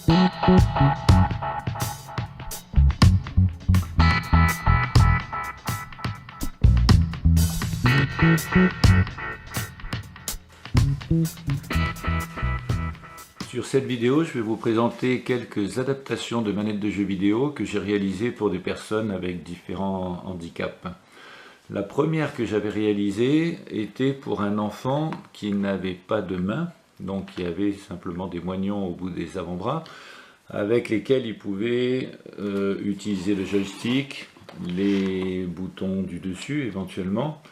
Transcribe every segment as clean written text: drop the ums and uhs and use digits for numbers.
Sur cette vidéo, je vais vous présenter quelques adaptations de manettes de jeux vidéo que j'ai réalisées pour des personnes avec différents handicaps. La première que j'avais réalisée était pour un enfant qui n'avait pas de main, donc qui avait simplement des moignons au bout des avant-bras, avec lesquels il pouvait utiliser le joystick, les boutons du dessus éventuellement,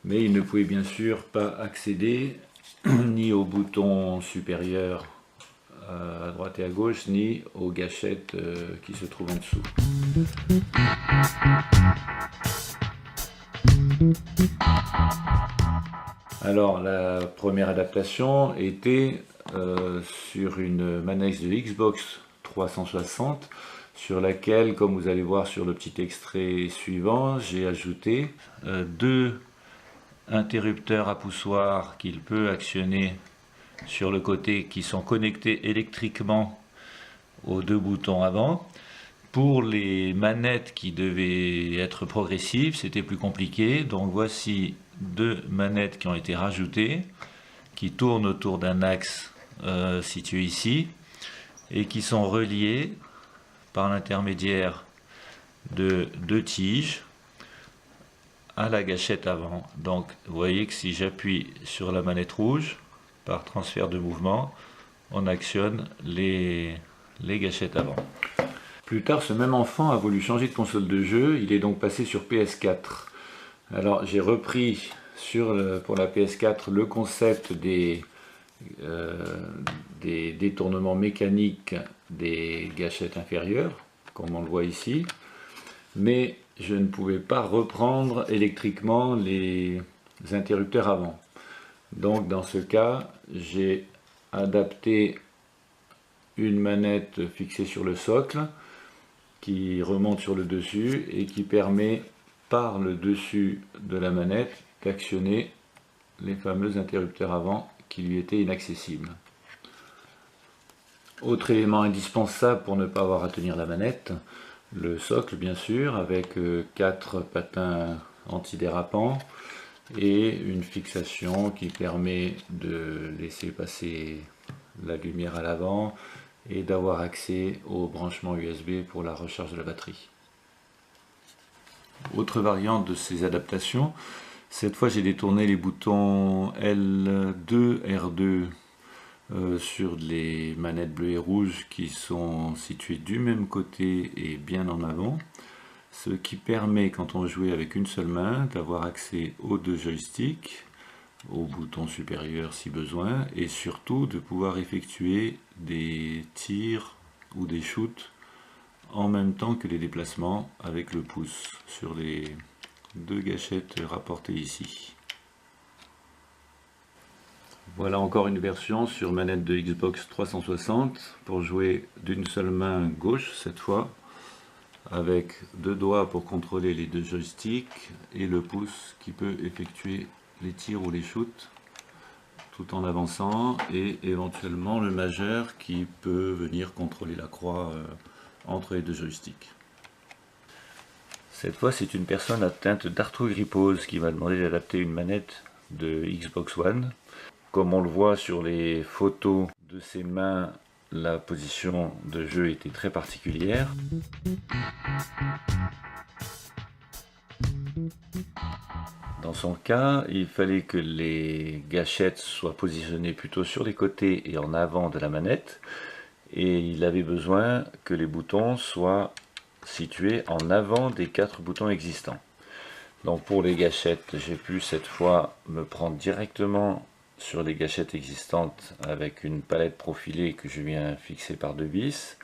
mais il ne pouvait bien sûr pas accéder ni au bouton supérieur à droite et à gauche, ni aux gâchettes qui se trouvent en dessous. Alors la première adaptation était sur une manette de Xbox 360 sur laquelle, comme vous allez voir sur le petit extrait suivant, j'ai ajouté deux interrupteurs à poussoir qu'il peut actionner sur le côté qui sont connectés électriquement aux deux boutons avant. Pour les manettes qui devaient être progressives, c'était plus compliqué. Donc voici deux manettes qui ont été rajoutées, qui tournent autour d'un axe situé ici, et qui sont reliées par l'intermédiaire de deux tiges à la gâchette avant. Donc vous voyez que si j'appuie sur la manette rouge, par transfert de mouvement, on actionne les gâchettes avant. Plus tard, ce même enfant a voulu changer de console de jeu, il est donc passé sur PS4. Alors j'ai repris pour la PS4 le concept des détournements mécaniques des gâchettes inférieures, comme on le voit ici, mais je ne pouvais pas reprendre électriquement les interrupteurs avant. Donc dans ce cas, j'ai adapté une manette fixée sur le socle qui remonte sur le dessus et qui permet par le dessus de la manette d'actionner les fameux interrupteurs avant qui lui étaient inaccessibles. Autre élément indispensable pour ne pas avoir à tenir la manette, le socle bien sûr, avec 4 patins antidérapants et une fixation qui permet de laisser passer la lumière à l'avant et d'avoir accès au branchement USB pour la recharge de la batterie. Autre variante de ces adaptations, cette fois j'ai détourné les boutons L2, R2 sur les manettes bleues et rouges qui sont situées du même côté et bien en avant, ce qui permet, quand on joue avec une seule main, d'avoir accès aux deux joysticks, au bouton supérieur si besoin, et surtout de pouvoir effectuer des tirs ou des shoots en même temps que les déplacements avec le pouce sur les deux gâchettes rapportées ici. Voilà encore une version sur manette de Xbox 360 pour jouer d'une seule main gauche cette fois, avec deux doigts pour contrôler les deux joysticks et le pouce qui peut effectuer les tirs ou les shoots tout en avançant, et éventuellement le majeur qui peut venir contrôler la croix entre les deux joysticks. Cette fois c'est une personne atteinte d'arthrogrypose qui m'a demandé d'adapter une manette de Xbox One. Comme on le voit sur les photos de ses mains, la position de jeu était très particulière. Dans son cas, il fallait que les gâchettes soient positionnées plutôt sur les côtés et en avant de la manette, et il avait besoin que les boutons soient situés en avant des 4 boutons existants. Donc pour les gâchettes, j'ai pu cette fois me prendre directement sur les gâchettes existantes avec une palette profilée que je viens fixer par 2 vis.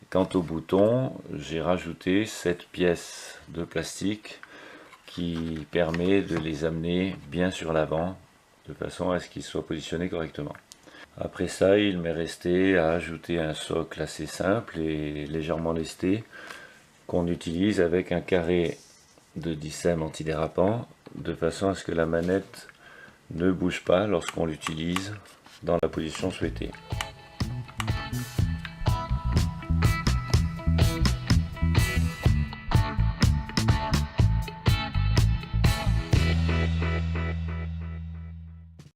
Quant aux boutons, j'ai rajouté cette pièce de plastique qui permet de les amener bien sur l'avant de façon à ce qu'ils soient positionnés correctement. Après ça, il m'est resté à ajouter un socle assez simple et légèrement lesté qu'on utilise avec un carré de 10M antidérapant de façon à ce que la manette ne bouge pas lorsqu'on l'utilise dans la position souhaitée.